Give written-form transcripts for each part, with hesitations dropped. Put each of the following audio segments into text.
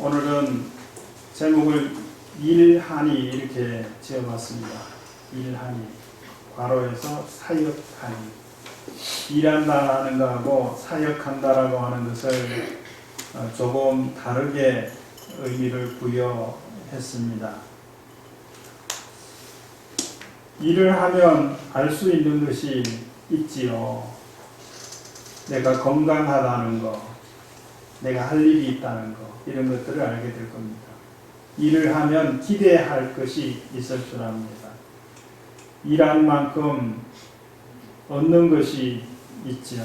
오늘은 제목을 일하니 이렇게 지어봤습니다. 일하니, 괄호에서 사역하니. 일한다는 것하고 사역한다라고 하는 것을 조금 다르게 의미를 부여했습니다. 일을 하면 알 수 있는 것이 있지요. 내가 건강하다는 것, 내가 할 일이 있다는 것, 이런 것들을 알게 될 겁니다. 일을 하면 기대할 것이 있을 줄 압니다. 일한 만큼 얻는 것이 있지요.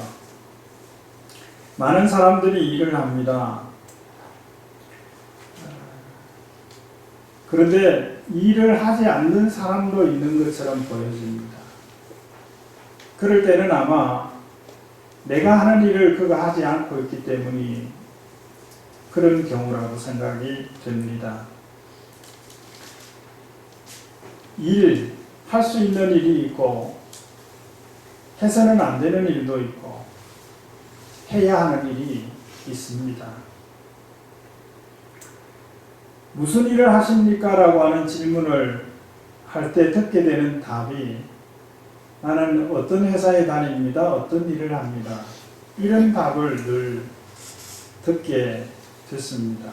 많은 사람들이 일을 합니다. 그런데 일을 하지 않는 사람도 있는 것처럼 보여집니다. 그럴 때는 아마 내가 하는 일을 그가 하지 않고 있기 때문이 그런 경우라고 생각이 듭니다. 할 수 있는 일이 있고 해서는 안 되는 일도 있고 해야 하는 일이 있습니다. 무슨 일을 하십니까? 라고 하는 질문을 할 때 듣게 되는 답이 나는 어떤 회사에 다닙니다. 어떤 일을 합니다. 이런 답을 늘 듣게 됐습니다.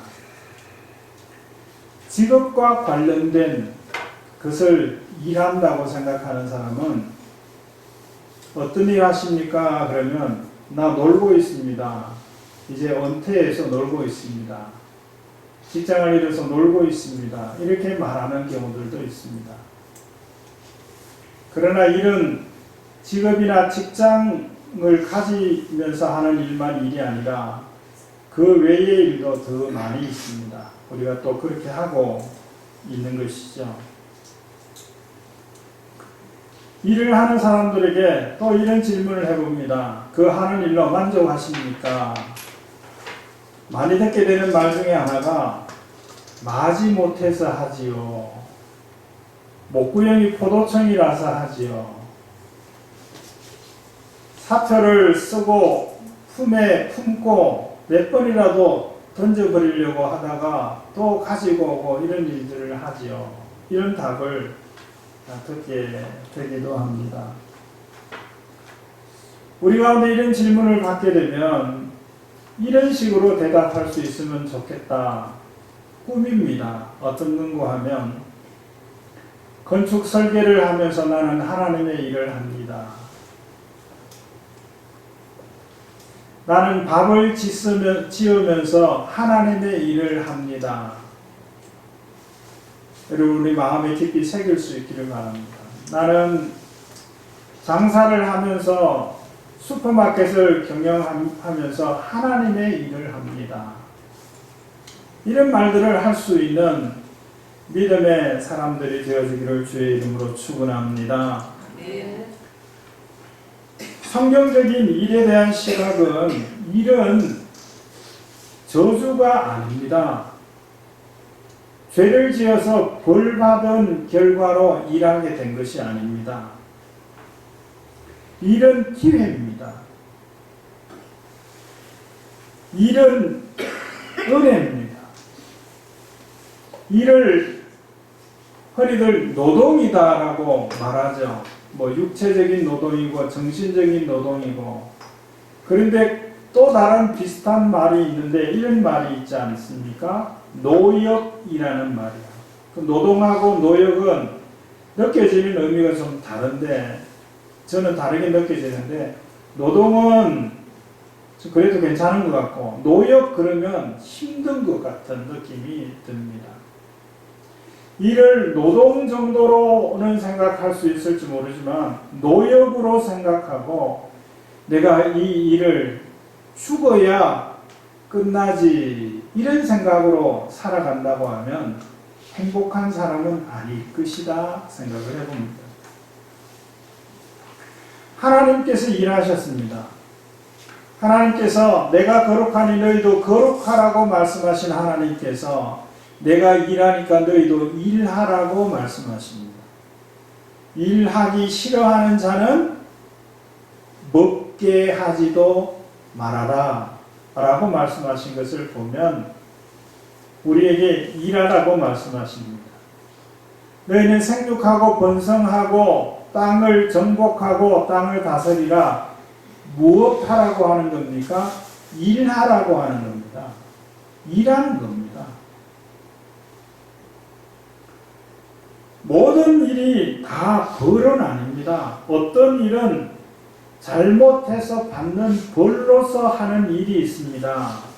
직업과 관련된 것을 일한다고 생각하는 사람은 어떤 일 하십니까? 그러면 나 놀고 있습니다. 이제 은퇴해서 놀고 있습니다. 직장을 잃어서 놀고 있습니다. 이렇게 말하는 경우들도 있습니다. 그러나 이런 직업이나 직장을 가지면서 하는 일만 일이 아니라 그 외의 일도 더 많이 있습니다. 우리가 또 그렇게 하고 있는 것이죠. 일을 하는 사람들에게 또 이런 질문을 해봅니다. 그 하는 일로 만족하십니까? 많이 듣게 되는 말 중에 하나가 마지 못해서 하지요. 목구멍이 포도청이라서 하지요. 사표를 쓰고 품에 품고 몇 번이라도 던져버리려고 하다가 또 가지고 오고 이런 일들을 하지요. 이런 답을 듣게 되기도 합니다. 우리 가운데 이런 질문을 받게 되면 이런 식으로 대답할 수 있으면 좋겠다. 꿈입니다. 어떤 건고 하면 건축 설계를 하면서 나는 하나님의 일을 합니다. 나는 밥을 지으면서 하나님의 일을 합니다. 여러분 우리 마음에 깊이 새길 수 있기를 바랍니다. 나는 장사를 하면서 슈퍼마켓을 경영하면서 하나님의 일을 합니다. 이런 말들을 할 수 있는 믿음의 사람들이 되어지기를 주의 이름으로 축원합니다. 네. 성경적인 일에 대한 시각은 일은 저주가 아닙니다. 죄를 지어서 벌받은 결과로 일하게 된 것이 아닙니다. 일은 기회입니다. 일은 은혜입니다. 일을 흔히들 노동이다라고 말하죠. 육체적인 노동이고 정신적인 노동이고. 그런데 또 다른 비슷한 말이 있는데 이런 말이 있지 않습니까? 노역이라는 말이야. 그 노동하고 노역은 느껴지는 의미가 좀 다른데 저는 다르게 느껴지는데 노동은 그래도 괜찮은 것 같고 노역 그러면 힘든 것 같은 느낌이 듭니다. 일을 노동 정도로는 생각할 수 있을지 모르지만 노역으로 생각하고 내가 이 일을 죽어야 끝나지 이런 생각으로 살아간다고 하면 행복한 사람은 아닐 것이다 생각을 해봅니다. 하나님께서 일하셨습니다. 하나님께서 내가 거룩하니 너희도 거룩하라고 말씀하신 하나님께서 내가 일하니까 너희도 일하라고 말씀하십니다. 일하기 싫어하는 자는 먹게 하지도 말아라 라고 말씀하신 것을 보면 우리에게 일하라고 말씀하십니다. 너희는 생육하고 번성하고 땅을 정복하고 땅을 다스리라. 무엇하라고 하는 겁니까? 일하라고 하는 겁니다. 일하는 겁니다. 모든 일이 다 벌은 아닙니다. 어떤 일은 잘못해서 받는 벌로서 하는 일이 있습니다.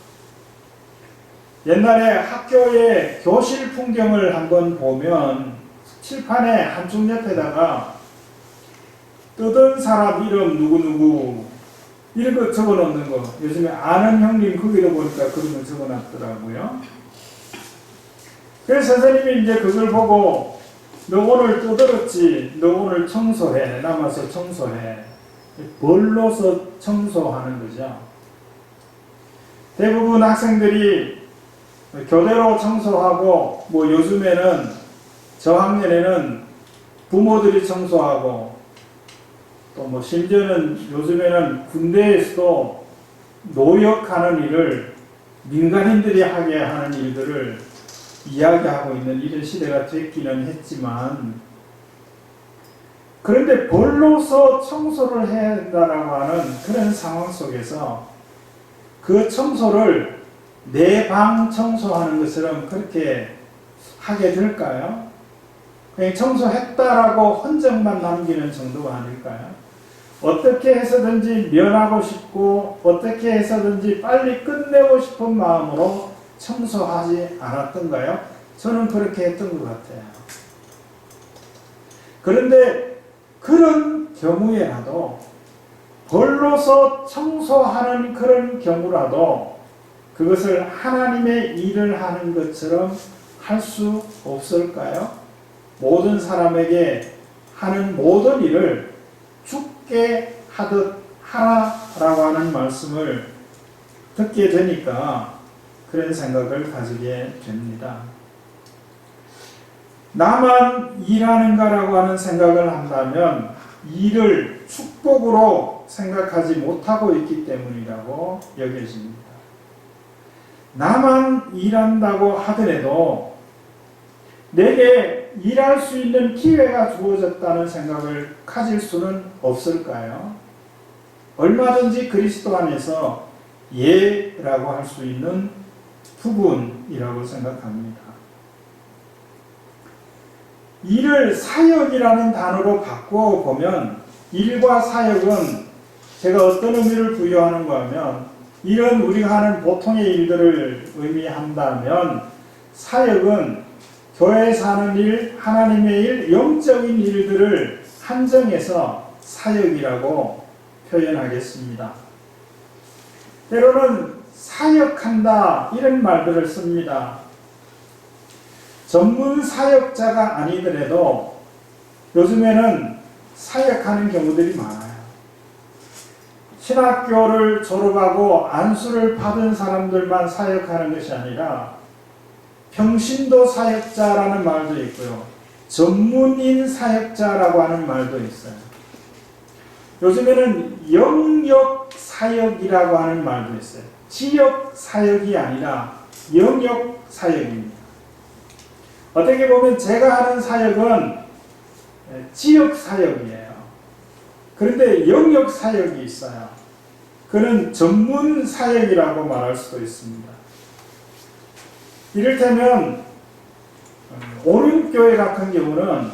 옛날에 학교의 교실 풍경을 한번 보면 칠판에 한쪽 옆에다가 뜨던 사람 이름 누구누구 이런 거 적어놓는 거, 요즘에 아는 형님 거기도 보니까 그런 거 적어놨더라고요. 그래서 선생님이 이제 그걸 보고 너 오늘 떠들었지, 너 오늘 청소해, 남아서 청소해. 벌로서 청소하는 거죠. 대부분 학생들이 교대로 청소하고, 뭐 요즘에는 저학년에는 부모들이 청소하고, 또 뭐 심지어는 요즘에는 군대에서도 노역하는 일을 민간인들이 하게 하는 일들을 이야기하고 있는 이런 시대가 됐기는 했지만, 그런데 벌로서 청소를 해야 한다라고 하는 그런 상황 속에서 그 청소를 내 방 청소하는 것처럼 그렇게 하게 될까요? 그냥 청소했다라고 흔적만 남기는 정도가 아닐까요? 어떻게 해서든지 면하고 싶고 어떻게 해서든지 빨리 끝내고 싶은 마음으로 청소하지 않았던가요? 저는 그렇게 했던 것 같아요. 그런데 그런 경우에라도 벌로서 청소하는 그런 경우라도 그것을 하나님의 일을 하는 것처럼 할 수 없을까요? 모든 사람에게 하는 모든 일을 죽게 하듯 하라라고 하는 말씀을 듣게 되니까 그런 생각을 가지게 됩니다. 나만 일하는가라고 하는 생각을 한다면 일을 축복으로 생각하지 못하고 있기 때문이라고 여겨집니다. 나만 일한다고 하더라도 내게 일할 수 있는 기회가 주어졌다는 생각을 가질 수는 없을까요? 얼마든지 그리스도 안에서 예라고 할 수 있는 부분이라고 생각합니다. 일을 사역이라는 단어로 바꾸어 보면 일과 사역은 제가 어떤 의미를 부여하는가 하면 일은 우리가 하는 보통의 일들을 의미한다면 사역은 교회에서 하는 일, 하나님의 일, 영적인 일들을 한정해서 사역이라고 표현하겠습니다. 때로는 사역한다 이런 말들을 씁니다. 전문 사역자가 아니더라도 요즘에는 사역하는 경우들이 많아요. 신학교를 졸업하고 안수를 받은 사람들만 사역하는 것이 아니라 평신도 사역자라는 말도 있고요. 전문인 사역자라고 하는 말도 있어요. 요즘에는 영역 사역이라고 하는 말도 있어요. 지역 사역이 아니라 영역 사역입니다. 어떻게 보면 제가 하는 사역은 지역 사역이에요. 그런데 영역 사역이 있어요. 그는 전문 사역이라고 말할 수도 있습니다. 이를테면 오륜교회 같은 경우는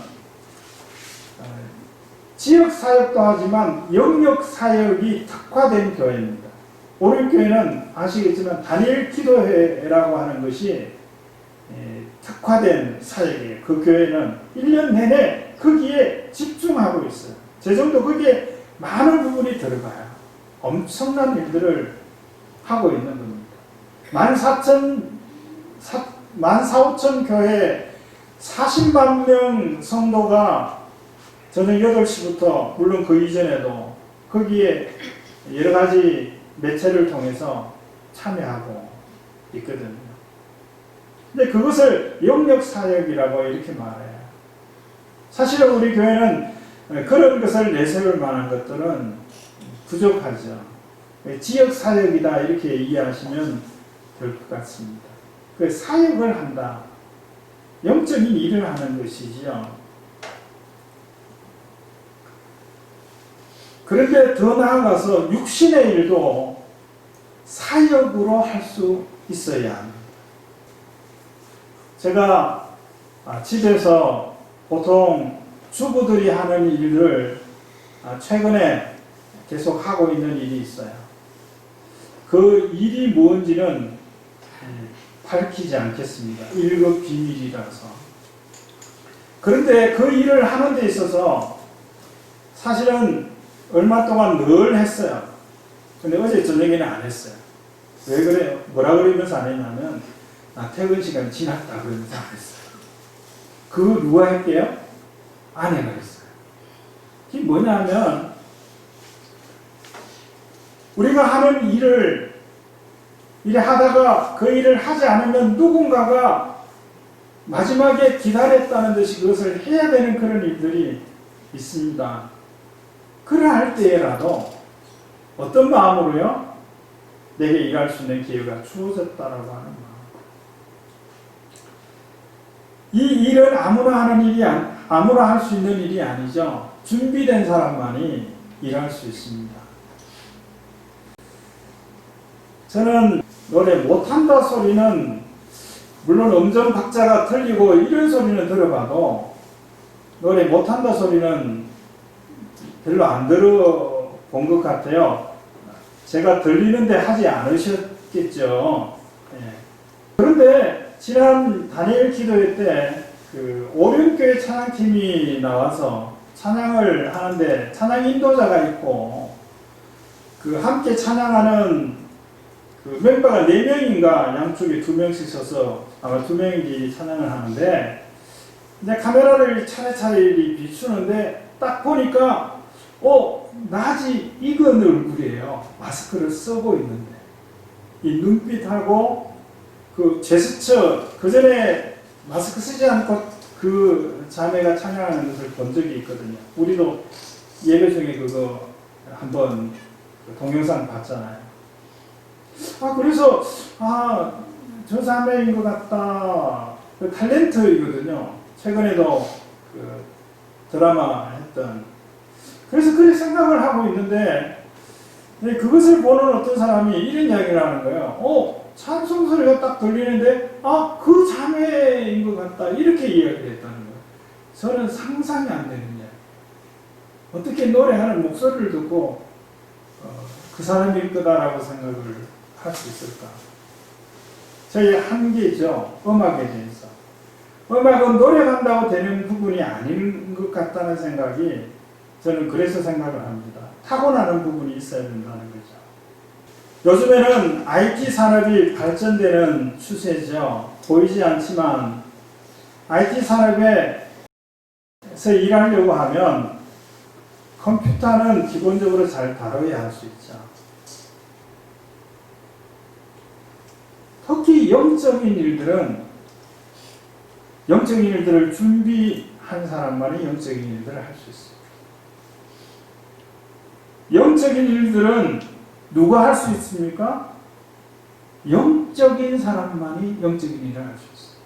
지역 사역도 하지만 영역 사역이 특화된 교회입니다. 오륜교회는 아시겠지만 단일 기도회라고 하는 것이 특화된 사역이에요. 그 교회는 1년 내내 거기에 집중하고 있어요. 재정도 거기에 많은 부분이 들어가요. 엄청난 일들을 하고 있는 겁니다. 14,5천 교회 40만 명 성도가 저녁 8시부터 물론 그 이전에도 거기에 여러 가지 매체를 통해서 참여하고 있거든요. 근데 그것을 영역 사역이라고 이렇게 말해요. 사실은 우리 교회는 그런 것을 내세울 만한 것들은 부족하죠. 지역 사역이다 이렇게 이해하시면 될 것 같습니다. 그 사역을 한다. 영적인 일을 하는 것이지요. 그런데 더 나아가서 육신의 일도 사역으로 할 수 있어야 합니다. 제가 집에서 보통 주부들이 하는 일을 최근에 계속 하고 있는 일이 있어요. 그 일이 뭔지는 밝히지 않겠습니다. 1급 비밀이라서. 그런데 그 일을 하는 데 있어서 사실은 얼마 동안 늘 했어요. 근데 어제 저녁에는 안 했어요. 왜 그래요? 뭐라 그러면서 안 했냐면 퇴근 시간 지났다 그러면서 안 했어요. 그거 누가 할게요? 아내가 했어요. 이게 뭐냐면 우리가 하는 일을 이래 하다가 그 일을 하지 않으면 누군가가 마지막에 기다렸다는 듯이 그것을 해야 되는 그런 일들이 있습니다. 그러할 때라도 어떤 마음으로요? 내게 일할 수 있는 기회가 주어졌다라고 하는 마음. 이 일은 아무나 하는 일이 아무나 할 수 있는 일이 아니죠. 준비된 사람만이 일할 수 있습니다. 저는 노래 못한다 소리는 물론 음정 박자가 틀리고 이런 소리는 들어봐도 노래 못한다 소리는 별로 안 들어본 것 같아요. 제가 들리는데 하지 않으셨겠죠. 예. 그런데 지난 다니엘 기도회 때 그 오륜교회 찬양팀이 나와서 찬양을 하는데 찬양 인도자가 있고 그 함께 찬양하는 그 멤버가 4명인가 양쪽에 2명씩 서서 아마 2명이 찬양을 하는데 이제 카메라를 차례차례 비추는데 딱 보니까 낮이 익은 얼굴이에요. 마스크를 쓰고 있는데 이 눈빛하고 그 제스처 그 전에 마스크 쓰지 않고 그 자매가 찬양하는 것을 본 적이 있거든요. 우리도 예배 중에 그거 한번 동영상 봤잖아요. 그래서 저 자매인 것 같다. 그 탤런트이거든요. 최근에도 그 드라마 했던. 그래서 그렇게 생각을 하고 있는데 그것을 보는 어떤 사람이 이런 이야기를 하는 거예요. 찬송 소리가 딱 들리는데 그 자매인 것 같다. 이렇게 이야기를 했다는 거예요. 저는 상상이 안 되는 이야기. 어떻게 노래하는 목소리를 듣고 그 사람일 거다라고 생각을 할 수 있을까? 저희 한계죠. 음악에 대해서. 음악은 노래한다고 되는 부분이 아닌 것 같다는 생각이 저는 그래서 생각을 합니다. 타고나는 부분이 있어야 된다는 거죠. 요즘에는 IT 산업이 발전되는 추세죠. 보이지 않지만 IT 산업에서 일하려고 하면 컴퓨터는 기본적으로 잘 다뤄야 할 수 있죠. 특히 영적인 일들은 영적인 일들을 준비한 사람만이 영적인 일들을 할 수 있어요. 영적인 일들은 누가 할 수 있습니까? 영적인 사람만이 영적인 일을 할 수 있어요.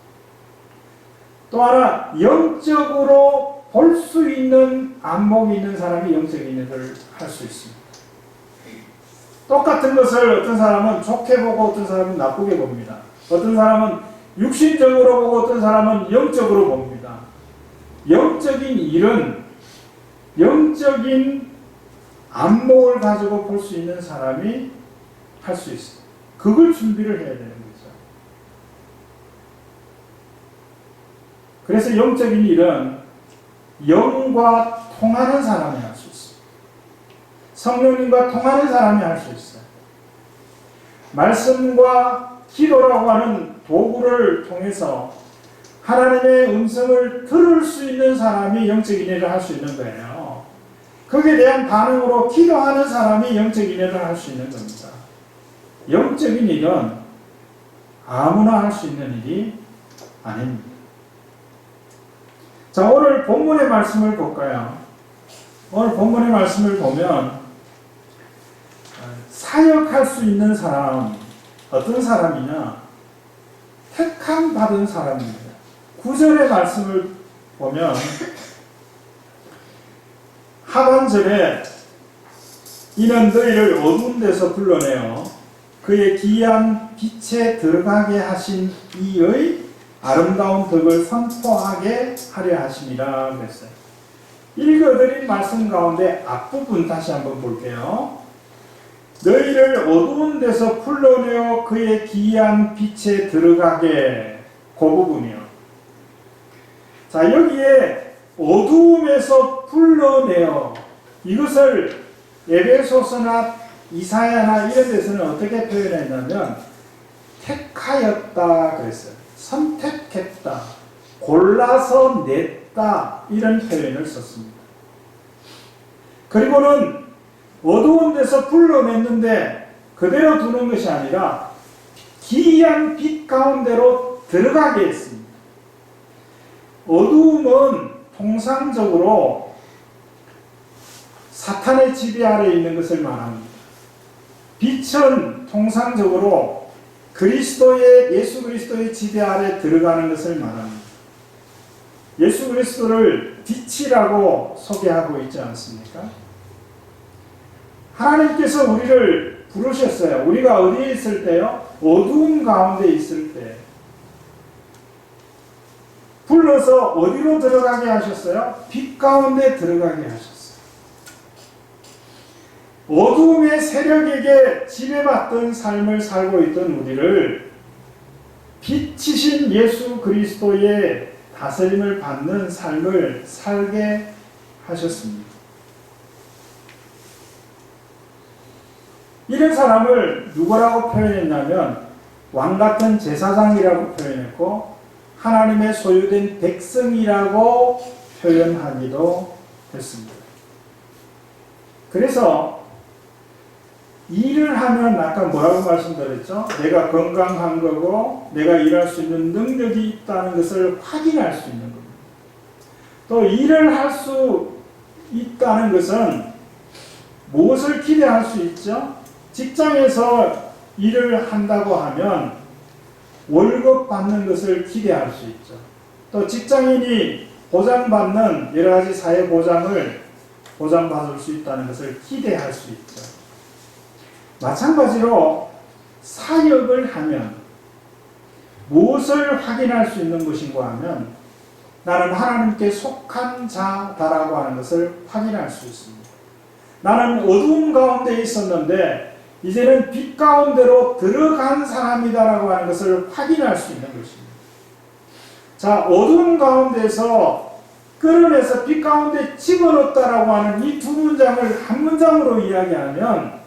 또 하나 영적으로 볼 수 있는 안목이 있는 사람이 영적인 일을 할 수 있습니다. 똑같은 것을 어떤 사람은 좋게 보고 어떤 사람은 나쁘게 봅니다. 어떤 사람은 육신적으로 보고 어떤 사람은 영적으로 봅니다. 영적인 일은 영적인 안목을 가지고 볼 수 있는 사람이 할 수 있어요. 그걸 준비를 해야 되는 거죠. 그래서 영적인 일은 영과 통하는 사람이 할 수 있어요. 성령님과 통하는 사람이 할 수 있어요. 말씀과 기도라고 하는 도구를 통해서 하나님의 음성을 들을 수 있는 사람이 영적인 일을 할 수 있는 거예요. 거기에 대한 반응으로 기도하는 사람이 영적인 일을 할 수 있는 겁니다. 영적인 일은 아무나 할 수 있는 일이 아닙니다. 자, 오늘 본문의 말씀을 볼까요? 오늘 본문의 말씀을 보면 사역할 수 있는 사람, 어떤 사람이냐? 택함 받은 사람입니다. 9절의 말씀을 보면 하반절에 이는 너희를 어두운 데서 불러내어 그의 기이한 빛에 들어가게 하신 이의 아름다운 덕을 선포하게 하려 하심이라 그랬어요. 읽어드린 말씀 가운데 앞부분 다시 한번 볼게요. 너희를 어두운 데서 불러내어 그의 기이한 빛에 들어가게, 그 부분이요. 자, 여기에 어두움에서 불러내어, 이것을 에베소서나 이사야나 이런 데서는 어떻게 표현했냐면 택하였다 그랬어요. 선택했다, 골라서 냈다, 이런 표현을 썼습니다. 그리고는 어두운 데서 불러냈는데 그대로 두는 것이 아니라 기이한 빛 가운데로 들어가게 했습니다. 어두움은 통상적으로 사탄의 지배 아래 있는 것을 말합니다. 빛은 통상적으로 예수 그리스도의 지배 아래 들어가는 것을 말합니다. 예수 그리스도를 빛이라고 소개하고 있지 않습니까? 하나님께서 우리를 부르셨어요. 우리가 어디에 있을 때요? 어두움 가운데 있을 때. 불러서 어디로 들어가게 하셨어요? 빛 가운데 들어가게 하셨어요. 어두움의 세력에게 지배받던 삶을 살고 있던 우리를 빛이신 예수 그리스도의 다스림을 받는 삶을 살게 하셨습니다. 이런 사람을 누구라고 표현했냐면 왕같은 제사장이라고 표현했고 하나님의 소유된 백성이라고 표현하기도 했습니다. 그래서 일을 하면 아까 뭐라고 말씀드렸죠? 내가 건강한 거고 내가 일할 수 있는 능력이 있다는 것을 확인할 수 있는 겁니다. 또 일을 할 수 있다는 것은 무엇을 기대할 수 있죠? 직장에서 일을 한다고 하면 월급 받는 것을 기대할 수 있죠. 또 직장인이 보장받는 여러 가지 사회 보장을 보장받을 수 있다는 것을 기대할 수 있죠. 마찬가지로 사역을 하면 무엇을 확인할 수 있는 것인가 하면 나는 하나님께 속한 자다라고 하는 것을 확인할 수 있습니다. 나는 어두움 가운데 있었는데 이제는 빛 가운데로 들어간 사람이다라고 하는 것을 확인할 수 있는 것입니다. 자, 어두움 가운데서 끌어내서 빛 가운데 집어넣었다라고 하는 이 두 문장을 한 문장으로 이야기하면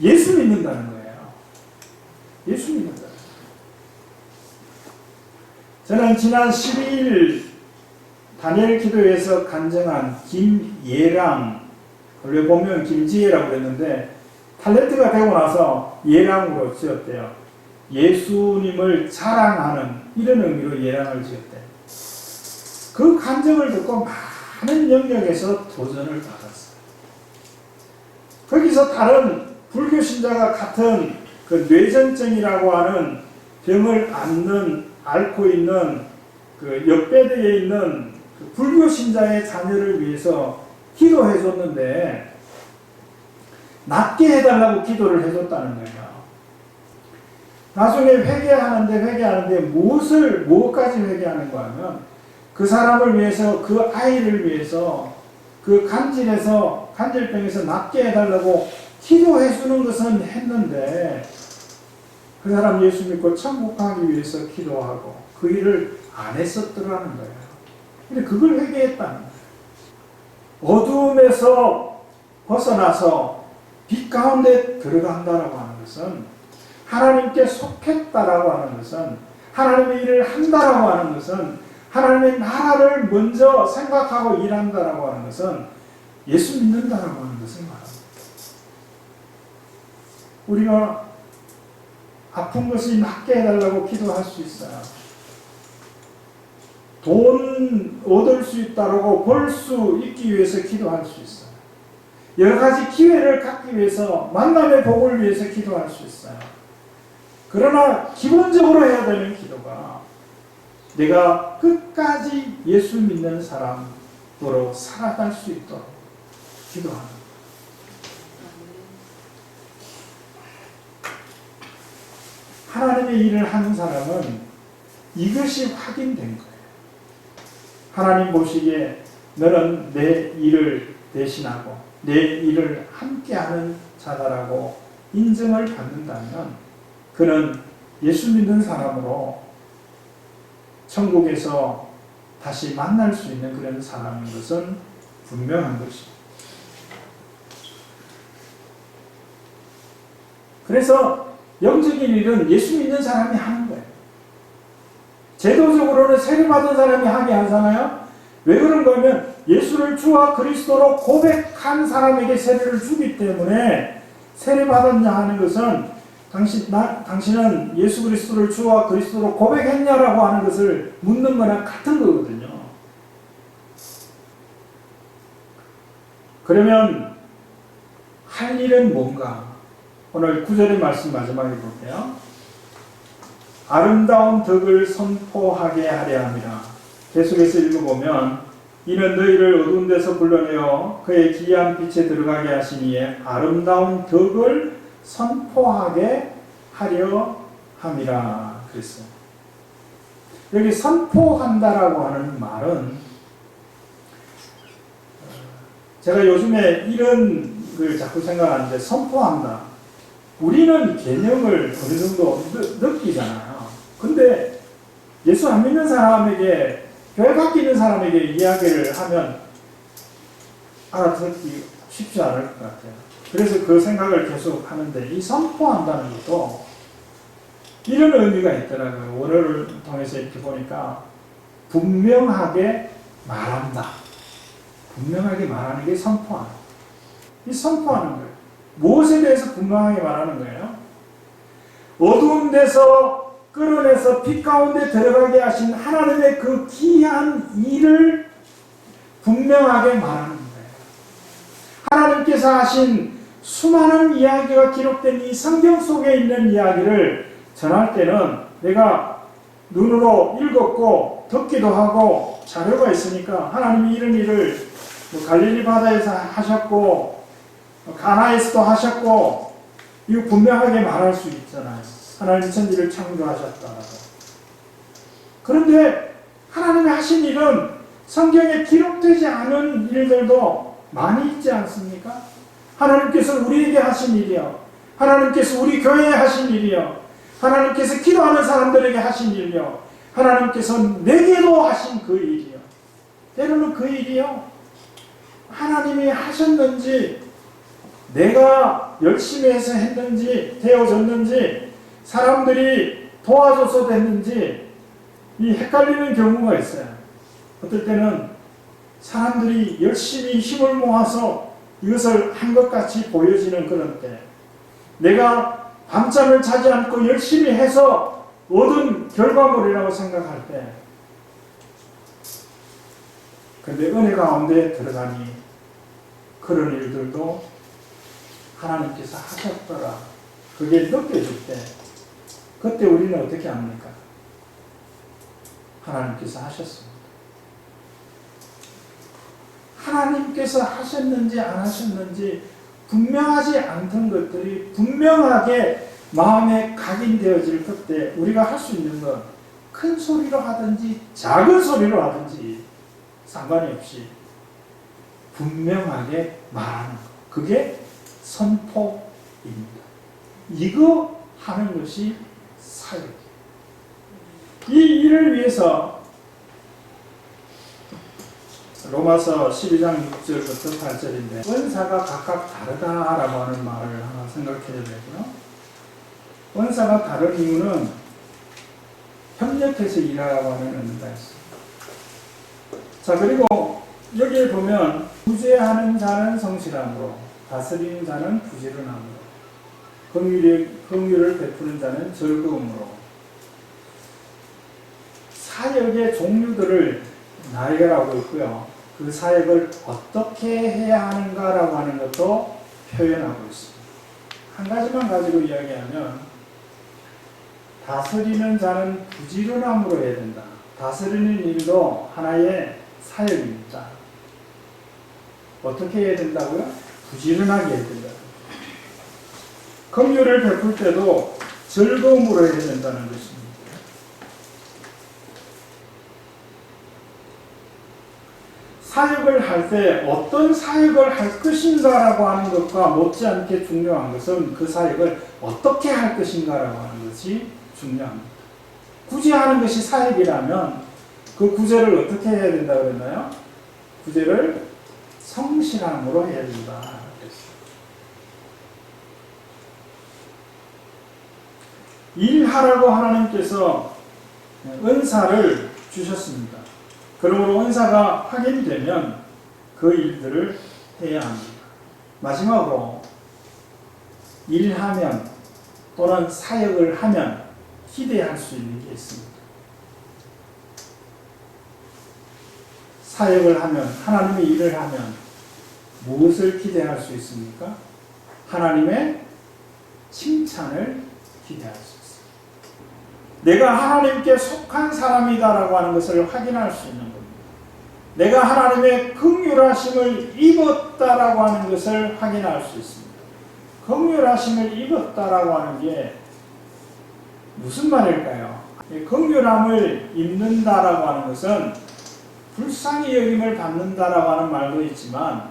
예수 믿는다는 거예요. 예수 믿는다. 저는 지난 12일 다니엘 기도에서 간증한 김예랑, 원래 보면 김지혜라고 그랬는데 탤런트가 되고 나서 예랑으로 지었대요. 예수님을 자랑하는 이런 의미로 예랑을 지었대요. 그 간증을 듣고 많은 영역에서 도전을 받았어요. 거기서 다른 불교 신자가 같은 그 뇌전증이라고 하는 병을 앓고 있는 그 옆배대에 있는 그 불교 신자의 자녀를 위해서 기도해 줬는데 낫게 해달라고 기도를 해줬다는 거예요. 나중에 회개하는데 무엇까지 회개하는가 하면 그 사람을 위해서, 그 아이를 위해서, 그 간질병에서 낫게 해달라고 기도해 주는 것은 했는데 그 사람 예수 믿고 천국 가기 위해서 기도하고 그 일을 안 했었더라는 거예요. 근데 그걸 회개했다는 거예요. 어두움에서 벗어나서 빛 가운데 들어간다라고 하는 것은 하나님께 속했다라고 하는 것은 하나님의 일을 한다라고 하는 것은 하나님의 나라를 먼저 생각하고 일한다라고 하는 것은 예수 믿는다라고 하는 것을 말합니다. 우리가 아픈 것이 낫게 해달라고 기도할 수 있어요. 돈 얻을 수 있다라고 벌 수 있기 위해서 기도할 수 있어요. 여러 가지 기회를 갖기 위해서 만남의 복을 위해서 기도할 수 있어요. 그러나 기본적으로 해야 되는 기도가 내가 끝까지 예수 믿는 사람으로 살아갈 수 있도록 기도하는 거예요. 하나님의 일을 하는 사람은 이것이 확인된 거예요. 하나님 보시기에 너는 내 일을 대신하고 내 일을 함께하는 자다라고 인정을 받는다면 그는 예수 믿는 사람으로 천국에서 다시 만날 수 있는 그런 사람인 것은 분명한 것입니다. 그래서 영적인 일은 예수 믿는 사람이 하는 거예요. 제도적으로는 세례받은 사람이 하게 하잖아요. 왜 그런가 하면 예수를 주와 그리스도로 고백한 사람에게 세례를 주기 때문에 세례받았냐 하는 것은 당신은 예수 그리스도를 주와 그리스도로 고백했냐라고 하는 것을 묻는 거나 같은 거거든요. 그러면 할 일은 뭔가? 오늘 9절의 말씀 마지막에 볼게요. 아름다운 덕을 선포하게 하려 함이라. 계속해서 읽어보면 이는 너희를 어두운 데서 불러내어 그의 기이한 빛에 들어가게 하시니에 아름다운 덕을 선포하게 하려 함이라 그랬어요. 여기 선포한다라고 하는 말은 제가 요즘에 이런 걸 자꾸 생각하는데 선포한다. 우리는 개념을 어느 정도 느끼잖아요. 근데 예수 안 믿는 사람에게 교회 밖에 있는 사람에게 이야기를 하면 알아듣기 쉽지 않을 것 같아요. 그래서 그 생각을 계속 하는데 이 선포한다는 것도 이런 의미가 있더라고요. 원어를 통해서 이렇게 보니까 분명하게 말한다. 분명하게 말하는 게 선포하는 거예요. 이 선포하는 거예요. 무엇에 대해서 분명하게 말하는 거예요? 어두운 데서 끌어내서 빛 가운데 들어가게 하신 하나님의 그 귀한 일을 분명하게 말하는 거예요. 하나님께서 하신 수많은 이야기가 기록된 이 성경 속에 있는 이야기를 전할 때는 내가 눈으로 읽었고 듣기도 하고 자료가 있으니까 하나님이 이런 일을 갈릴리 바다에서 하셨고 가나에서도 하셨고 이거 분명하게 말할 수 있잖아요. 하나님 천지를 창조하셨다라고. 그런데 하나님이 하신 일은 성경에 기록되지 않은 일들도 많이 있지 않습니까? 하나님께서 우리에게 하신 일이요. 하나님께서 우리 교회에 하신 일이요. 하나님께서 기도하는 사람들에게 하신 일이요. 하나님께서 내게도 하신 그 일이요. 때로는 그 일이요. 하나님이 하셨는지 내가 열심히 해서 했는지 되어졌는지 사람들이 도와줘서 됐는지 이 헷갈리는 경우가 있어요. 어떨 때는 사람들이 열심히 힘을 모아서 이것을 한 것 같이 보여지는 그런 때 내가 밤잠을 자지 않고 열심히 해서 얻은 결과물이라고 생각할 때 근데 은혜 가운데 들어가니 그런 일들도 하나님께서 하셨더라. 그게 느껴질 때 그때 우리는 어떻게 합니까? 하나님께서 하셨습니다. 하나님께서 하셨는지 안 하셨는지 분명하지 않던 것들이 분명하게 마음에 각인되어질 그때 우리가 할 수 있는 건 큰 소리로 하든지 작은 소리로 하든지 상관이 없이 분명하게 말하는 것. 그게 선포입니다. 이거 하는 것이 사역이에요. 이 일을 위해서 로마서 12장 6절부터 8절인데 원사가 각각 다르다라고 하는 말을 하나 생각해야 되고요. 원사가 다른 이유는 협력해서 일하라고 하는 의미가 있습니다. 자, 그리고 여기에 보면 구제하는 자는 성실함으로 다스리는 자는 부지런함으로 긍휼을 베푸는 자는 즐거움으로 사역의 종류들을 나열하고 있고요. 그 사역을 어떻게 해야 하는가라고 하는 것도 표현하고 있습니다. 한 가지만 가지고 이야기하면 다스리는 자는 부지런함으로 해야 된다. 다스리는 일도 하나의 사역입니다. 어떻게 해야 된다고요? 부지런하게 해야 된다. 긍휼을 베풀 때도 즐거움으로 해야 된다는 것입니다. 사역을 할 때 어떤 사역을 할 것인가라고 하는 것과 못지않게 중요한 것은 그 사역을 어떻게 할 것인가라고 하는 것이 중요합니다. 구제하는 것이 사역이라면 그 구제를 어떻게 해야 된다 그랬나요? 구제를 성실함으로 해야 된다. 일하라고 하나님께서 은사를 주셨습니다. 그러므로 은사가 확인되면 그 일들을 해야 합니다. 마지막으로 일하면 또는 사역을 하면 기대할 수 있는 게 있습니다. 사역을 하면, 하나님의 일을 하면 무엇을 기대할 수 있습니까? 하나님의 칭찬을 기대할 수 있습니다. 내가 하나님께 속한 사람이다라고 하는 것을 확인할 수 있는 겁니다. 내가 하나님의 긍휼하심을 입었다라고 하는 것을 확인할 수 있습니다. 긍휼하심을 입었다라고 하는 게 무슨 말일까요? 긍휼함을 입는다라고 하는 것은 불쌍히 여김을 받는다라고 하는 말도 있지만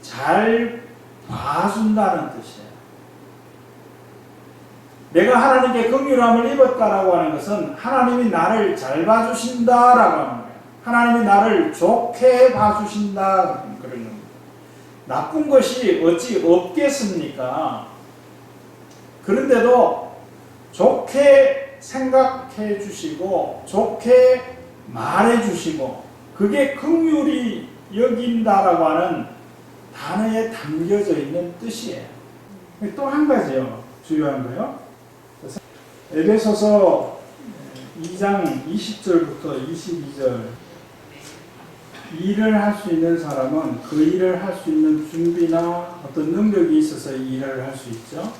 잘 봐준다는 뜻이에요. 내가 하나님께 긍휼함을 입었다라고 하는 것은 하나님이 나를 잘 봐주신다라고 하는 거예요. 하나님이 나를 좋게 봐주신다 그런 겁니다. 나쁜 것이 어찌 없겠습니까? 그런데도 좋게 생각해 주시고 좋게 말해 주시고 그게 긍휼히 여긴다라고 하는 단어에 담겨져 있는 뜻이에요. 또 한 가지요. 중요한 거요. 에베소서 2장 20절부터 22절 일을 할 수 있는 사람은 그 일을 할 수 있는 준비나 어떤 능력이 있어서 이 일을 할 수 있죠.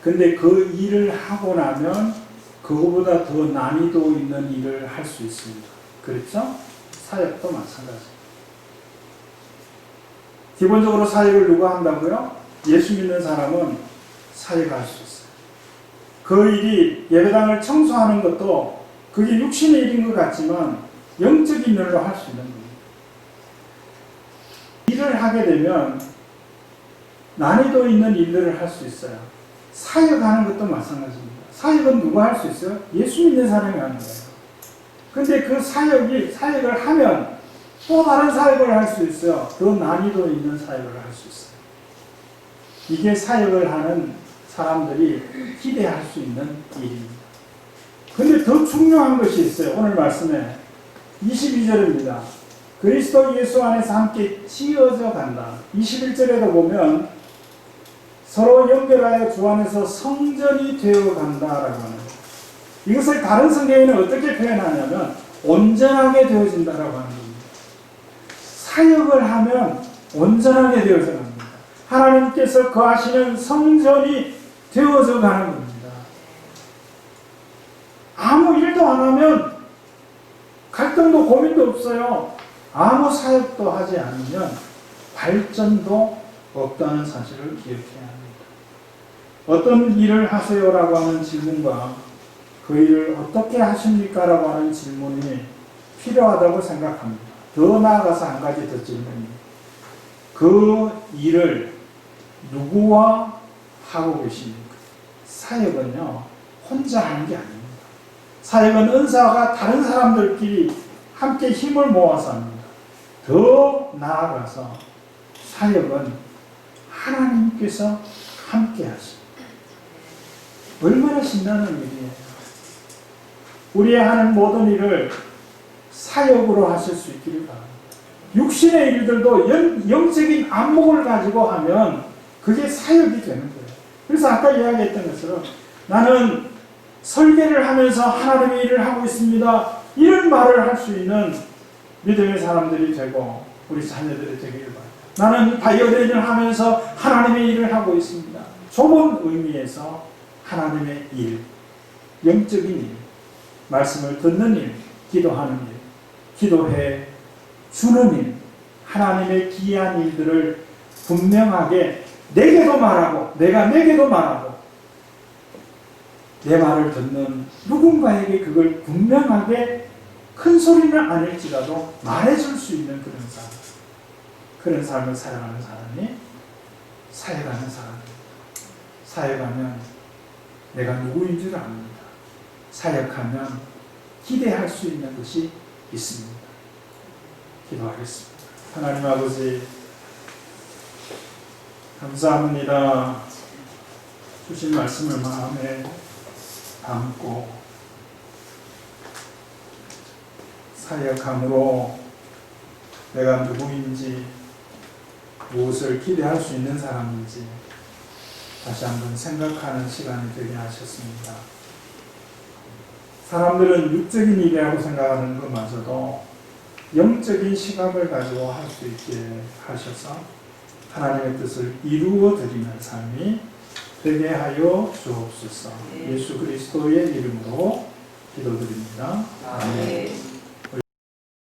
근데 그 일을 하고 나면 그거보다 더 난이도 있는 일을 할 수 있습니다. 그렇죠? 사역도 마찬가지. 기본적으로 사역을 누가 한다고요? 예수 믿는 사람은 사역할 수 있어요. 그 일이 예배당을 청소하는 것도 그게 육신의 일인 것 같지만 영적인 일로 할 수 있는 겁니다. 일을 하게 되면 난이도 있는 일들을 할 수 있어요. 사역하는 것도 마찬가지입니다. 사역은 누가 할 수 있어요? 예수 믿는 사람이 하는 거예요. 근데 그 사역을 하면 또 다른 사역을 할 수 있어요. 더 난이도 있는 사역을 할 수 있어요. 이게 사역을 하는 사람들이 기대할 수 있는 일입니다. 근데 더 중요한 것이 있어요. 오늘 말씀에 22절입니다. 그리스도 예수 안에서 함께 지어져 간다. 21절에도 보면 서로 연결하여 주 안에서 성전이 되어 간다라고 하는 거예요. 이것을 다른 성경에는 어떻게 표현하냐면 온전하게 되어진다라고 하는 겁니다. 사역을 하면 온전하게 되어져 갑니다. 하나님께서 거하시는 성전이 되어져 가는 겁니다. 아무 일도 안 하면 갈등도 고민도 없어요. 아무 사역도 하지 않으면 발전도 없다는 사실을 기억해야 합니다. 어떤 일을 하세요라고 하는 질문과 그 일을 어떻게 하십니까? 라고 하는 질문이 필요하다고 생각합니다. 더 나아가서 한 가지 더 질문입니다. 그 일을 누구와 하고 계십니까? 사역은요, 혼자 하는 게 아닙니다. 사역은 은사가 다른 사람들끼리 함께 힘을 모아서 합니다. 더 나아가서 사역은 하나님께서 함께 하십니다. 얼마나 신나는 일이에요. 우리의 하는 모든 일을 사역으로 하실 수 있기를 바랍니다. 육신의 일들도 영적인 안목을 가지고 하면 그게 사역이 되는 거예요. 그래서 아까 이야기했던 것처럼 나는 설계를 하면서 하나님의 일을 하고 있습니다. 이런 말을 할 수 있는 믿음의 사람들이 되고 우리 자녀들이 되기를 바랍니다. 나는 바이올린을 하면서 하나님의 일을 하고 있습니다. 좁은 의미에서 하나님의 일, 영적인 일, 말씀을 듣는 일, 기도하는 일, 기도해 주는 일, 하나님의 귀한 일들을 분명하게 내게도 말하고 내가 내게도 말하고 내 말을 듣는 누군가에게 그걸 분명하게 큰 소리는 아닐지라도 말해줄 수 있는 그런 사람, 그런 삶을 살아가는 사람이 사역하는 사람입니다. 사역하면 내가 누구인 줄 압니다. 사역하면 기대할 수 있는 것이 있습니다. 기도하겠습니다. 하나님 아버지 감사합니다. 주신 말씀을 마음에 담고 사역함으로 내가 누구인지 무엇을 기대할 수 있는 사람인지 다시 한번 생각하는 시간이 되게 하셨습니다. 사람들은 육적인 일이라고 생각하는 것마저도 영적인 시각을 가지고 할 수 있게 하셔서 하나님의 뜻을 이루어 드리는 삶이 되게 하여 주옵소서. 예수 그리스도의 이름으로 기도드립니다. 아멘.